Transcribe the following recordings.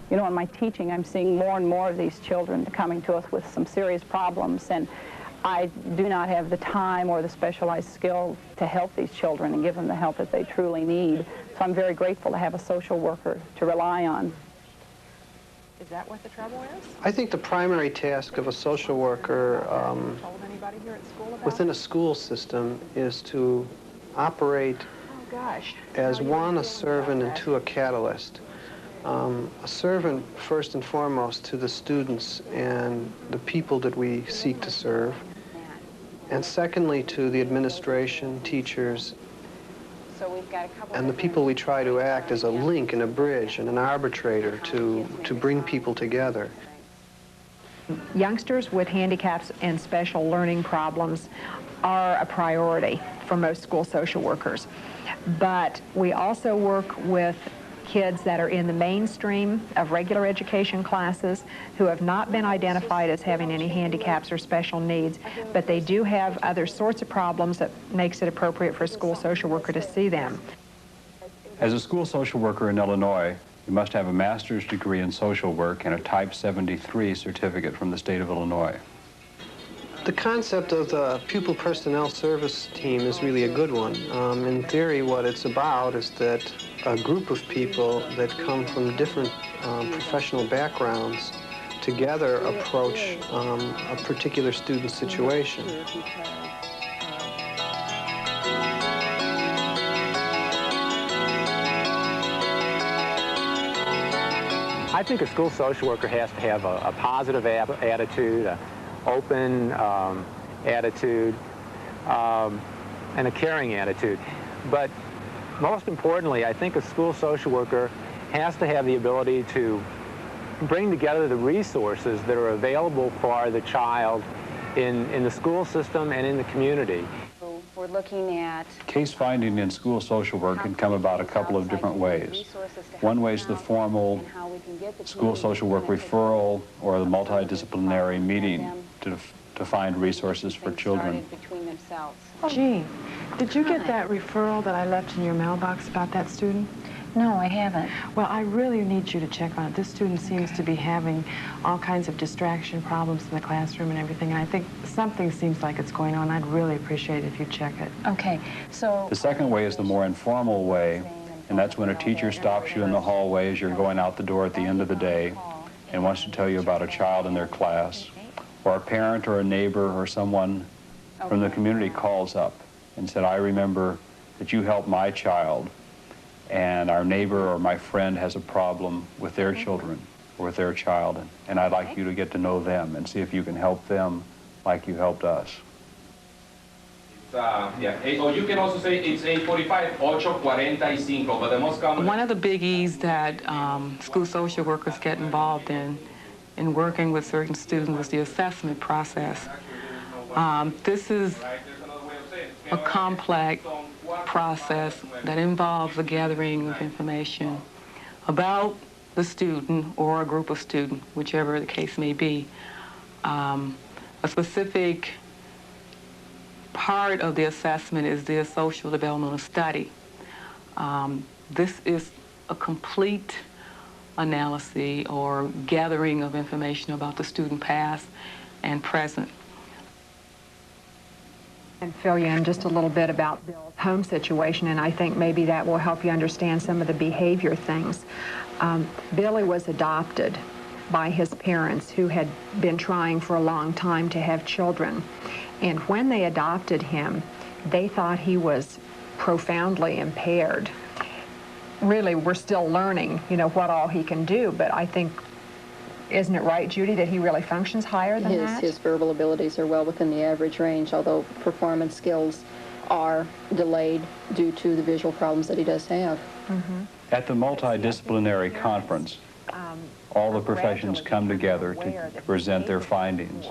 You know, in my teaching, I'm seeing more and more of these children coming to us with some serious problems, and I do not have the time or the specialized skill to help these children and give them the help that they truly need. So I'm very grateful to have a social worker to rely on. Is that what the trouble is? I think the primary task of a social worker within a school system is to operate as one, a servant, and two, a catalyst. A servant first and foremost to the students and the people that we seek to serve, and secondly to the administration, teachers, and the people we try to act as a link and a bridge and an arbitrator to bring people together. Youngsters with handicaps and special learning problems are a priority for most school social workers. But we also work with kids that are in the mainstream of regular education classes who have not been identified as having any handicaps or special needs, but they do have other sorts of problems that makes it appropriate for a school social worker to see them. As a school social worker in Illinois, you must have a master's degree in social work and a Type 73 certificate from the state of Illinois. The concept of the pupil personnel service team is really a good one. In theory, what it's about is that a group of people that come from different professional backgrounds together approach a particular student situation. I think a school social worker has to have a positive attitude, an open attitude, and a caring attitude. But most importantly, I think a school social worker has to have the ability to bring together the resources that are available for the child in the school system and in the community. We're looking at Case finding in school social work can come about a couple of different ways. One way is the formal school social work referral or the multidisciplinary meeting to find resources for children. Jean, did you get that referral that I left in your mailbox about that student? No, I haven't. Well, I really need you to check on it. This student seems to be having all kinds of distraction problems in the classroom and everything, and I think something seems like it's going on. I'd really appreciate it if you check it. Okay, so... The second way is the more informal way, and that's when a teacher stops you in the hallway as you're going out the door at the end of the day and wants to tell you about a child in their class, or a parent or a neighbor or someone from the community calls up and said, I remember that you helped my child, and our neighbor or my friend has a problem with their children or with their child, and I'd like you to get to know them and see if you can help them like you helped us. Or you can also say it's 8:45, 8:45, but the most common... One of the biggies that school social workers get involved in working with certain students is the assessment process. This is a complex process that involves the gathering of information about the student or a group of students, whichever the case may be. A specific part of the assessment is the social developmental study. This is a complete analysis or gathering of information about the student past and present. And fill you in just a little bit about Bill's home situation, and I think maybe that will help you understand some of the behavior things. Billy was adopted by his parents who had been trying for a long time to have children. And when they adopted him, they thought he was profoundly impaired. Really, we're still learning, you know, what all he can do, but I think, isn't it right, Judy, that he really functions higher than that? His verbal abilities are well within the average range, although performance skills are delayed due to the visual problems that he does have. Mm-hmm. At the multidisciplinary conference, all the professions come together to present their findings.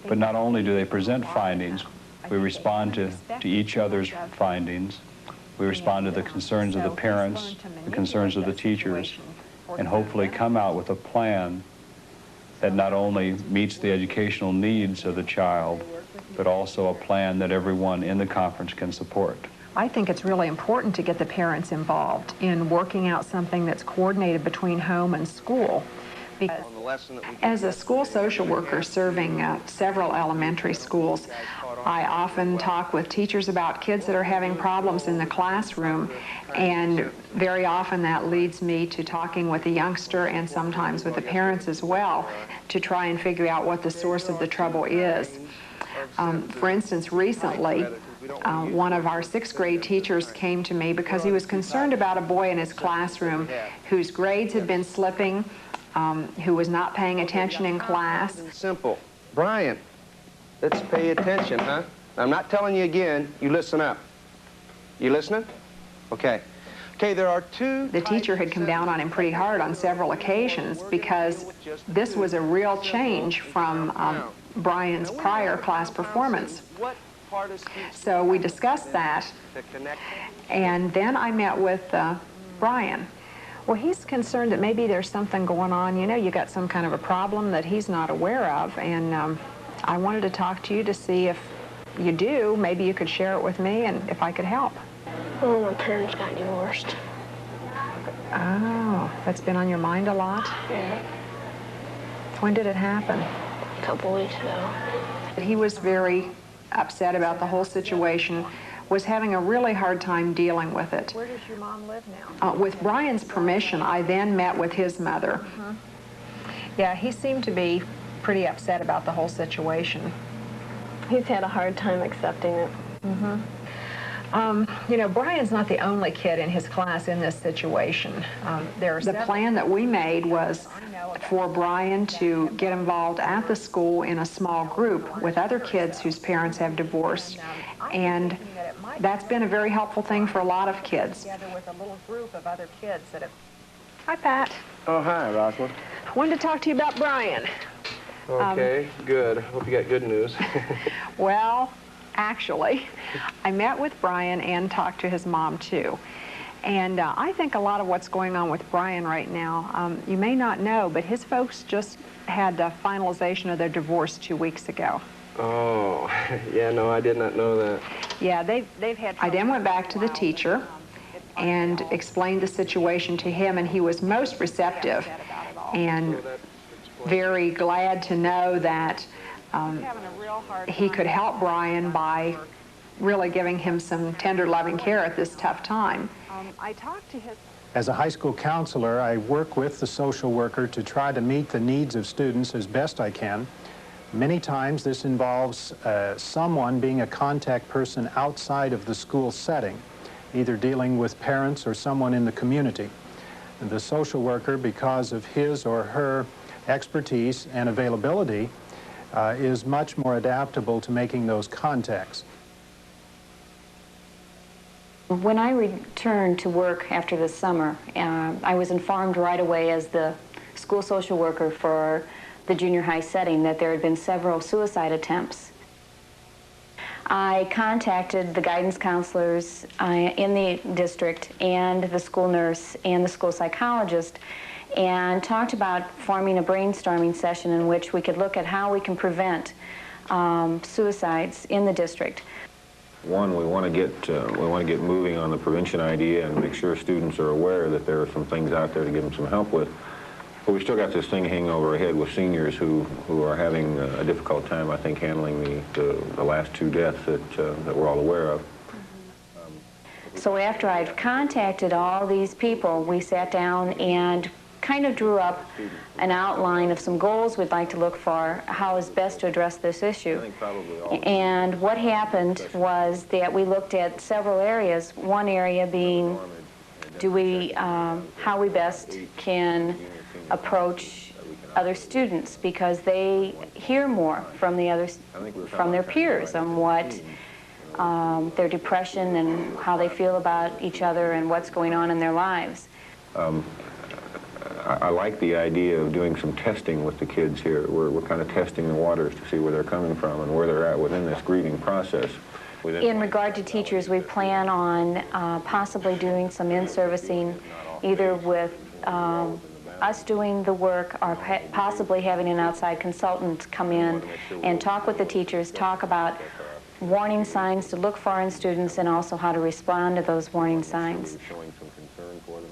But not only do they present findings, we respond to each other's findings. We respond to the concerns of the parents, the concerns of the teachers, and hopefully come out with a plan that not only meets the educational needs of the child, but also a plan that everyone in the conference can support. I think it's really important to get the parents involved in working out something that's coordinated between home and school. Because as a school social worker serving several elementary schools, I often talk with teachers about kids that are having problems in the classroom, and very often that leads me to talking with the youngster and sometimes with the parents as well to try and figure out what the source of the trouble is. For instance, recently, one of our 6th grade teachers came to me because he was concerned about a boy in his classroom whose grades had been slipping, who was not paying attention in class. Simple. Brian, let's pay attention, huh? I'm not telling you again. You listen up. You listening? Okay. Okay, there are two... The teacher had come down on him pretty hard on several occasions because this was a real change from Brian's prior class performance. So we discussed that, and then I met with Brian. Well, he's concerned that maybe there's something going on. You know, you got some kind of a problem that he's not aware of, and I wanted to talk to you to see if you do. Maybe you could share it with me and if I could help. Well, my parents got divorced. Oh, that's been on your mind a lot? Yeah. When did it happen? A couple weeks ago. He was very upset about the whole situation, was having a really hard time dealing with it. Where does your mom live now? With Brian's permission, I then met with his mother. Yeah, he seemed to be pretty upset about the whole situation. He's had a hard time accepting it. You know, Brian's not the only kid in his class in this situation. The plan that we made was for Brian to get involved at the school in a small group with other kids whose parents have divorced, and that's been a very helpful thing for a lot of kids. Together with a little group of other kids that have... Hi, Pat. Oh, hi, Rosalind. I wanted to talk to you about Brian. Okay, good. Hope you got good news. Well, actually, I met with Brian and talked to his mom, too. And I think a lot of what's going on with Brian right now, you may not know, but his folks just had the finalization of their divorce 2 weeks ago. Oh, yeah, no, I did not know that. Yeah, they've had... I then went back to the teacher and explained the situation to him, and he was most receptive and very glad to know that he could help Brian by really giving him some tender, loving care at this tough time. I talked to his... As a high school counselor, I work with the social worker to try to meet the needs of students as best I can. Many times this involves someone being a contact person outside of the school setting, either dealing with parents or someone in the community. And the social worker, because of his or her expertise and availability, is much more adaptable to making those contacts. When I returned to work after the summer, I was informed right away as the school social worker for the junior high setting that there had been several suicide attempts. I contacted the guidance counselors in the district and the school nurse and the school psychologist and talked about forming a brainstorming session in which we could look at how we can prevent suicides in the district. One, we want to get moving on the prevention idea and make sure students are aware that there are some things out there to give them some help with. But we still got this thing hanging over our head with seniors who are having a difficult time, I think, handling the last 2 deaths that we're all aware of. So after I've contacted all these people, we sat down and kind of drew up an outline of some goals we'd like to look for, how is best to address this issue. And what happened was that we looked at several areas, one area being how we best can approach other students, because they hear more from their peers on what their depression and how they feel about each other and what's going on in their lives. I like the idea of doing some testing with the kids here. We're kind of testing the waters to see where they're coming from and where they're at within this grieving process. In regard to teachers, we plan on possibly doing some in-servicing, either with us doing the work or possibly having an outside consultant come in and talk with the teachers, talk about warning signs to look for in students and also how to respond to those warning signs.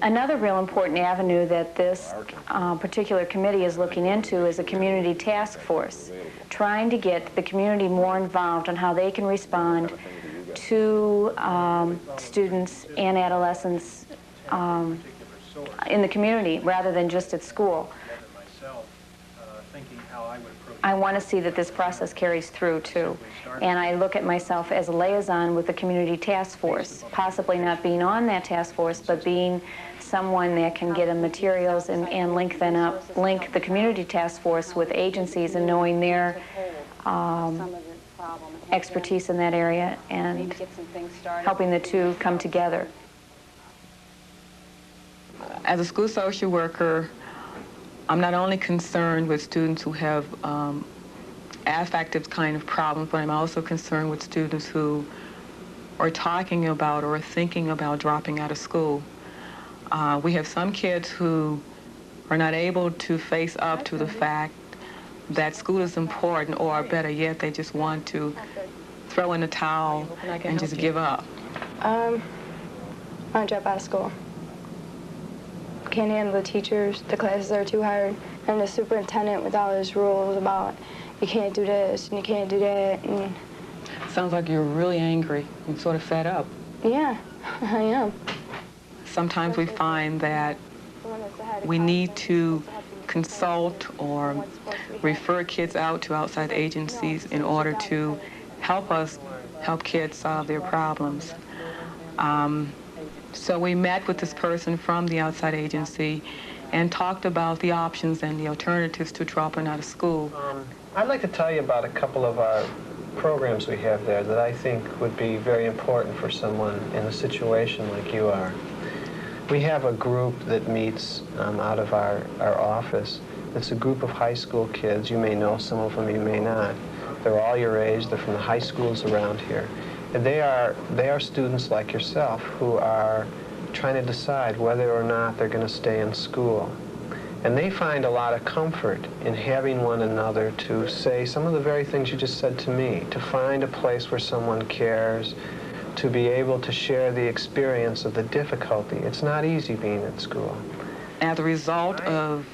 Another real important avenue that this particular committee is looking into is a community task force, trying to get the community more involved on how they can respond to students and adolescents in the community rather than just at school. I want to see that this process carries through too. And I look at myself as a liaison with the community task force, possibly not being on that task force, but being someone that can get them materials and link the community task force with agencies and knowing their expertise in that area and helping the two come together. As a school social worker, I'm not only concerned with students who have affective kind of problems, but I'm also concerned with students who are talking about or thinking about dropping out of school. We have some kids who are not able to face up to the fact that school is important, or better yet, they just want to throw in the towel and just give up. I want to drop out of school. Can't handle the teachers, the classes are too hard, and the superintendent with all his rules about you can't do this and you can't do that. And sounds like you're really angry and sort of fed up. Yeah, I am. Sometimes we find that we need to consult or refer kids out to outside agencies in order to help kids solve their problems. So we met with this person from the outside agency and talked about the options and the alternatives to dropping out of school. I'd like to tell you about a couple of our programs we have there that I think would be very important for someone in a situation like you are. We have a group that meets out of our office. It's a group of high school kids. You may know some of them, you may not. They're all your age. They're from the high schools around here. And they are students like yourself who are trying to decide whether or not they're going to stay in school. And they find a lot of comfort in having one another to say some of the very things you just said to me, to find a place where someone cares, to be able to share the experience of the difficulty. It's not easy being at school. As a result of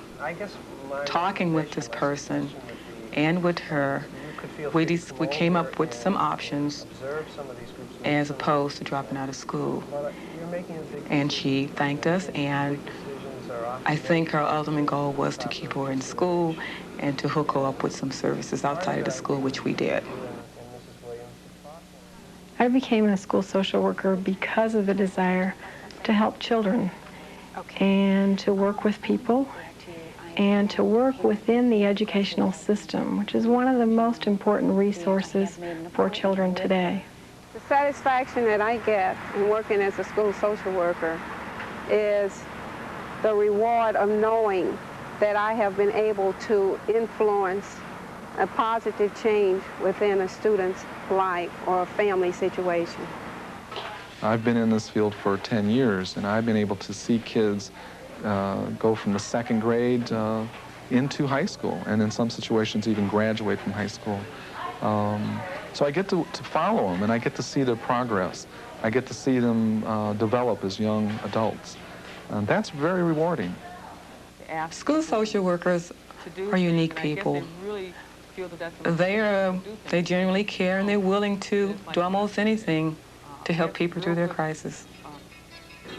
talking with this person and with her, we came up with some options as opposed to dropping out of school. And she thanked us, and I think her ultimate goal was to keep her in school and to hook her up with some services outside of the school, which we did. I became a school social worker because of the desire to help children and to work with people and to work within the educational system, which is one of the most important resources for children today. The satisfaction that I get in working as a school social worker is the reward of knowing that I have been able to influence a positive change within a student's life or a family situation. I've been in this field for 10 years, and I've been able to see kids go from the second grade into high school, and in some situations even graduate from high school. So I get to follow them, and I get to see their progress. I get to see them develop as young adults. And that's very rewarding. School social workers are unique people. They genuinely care, and they're willing to do almost anything to help people through their crisis.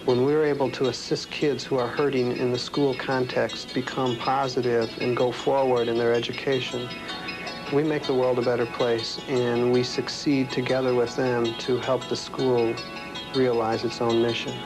When we're able to assist kids who are hurting in the school context become positive and go forward in their education, we make the world a better place, and we succeed together with them to help the school realize its own mission.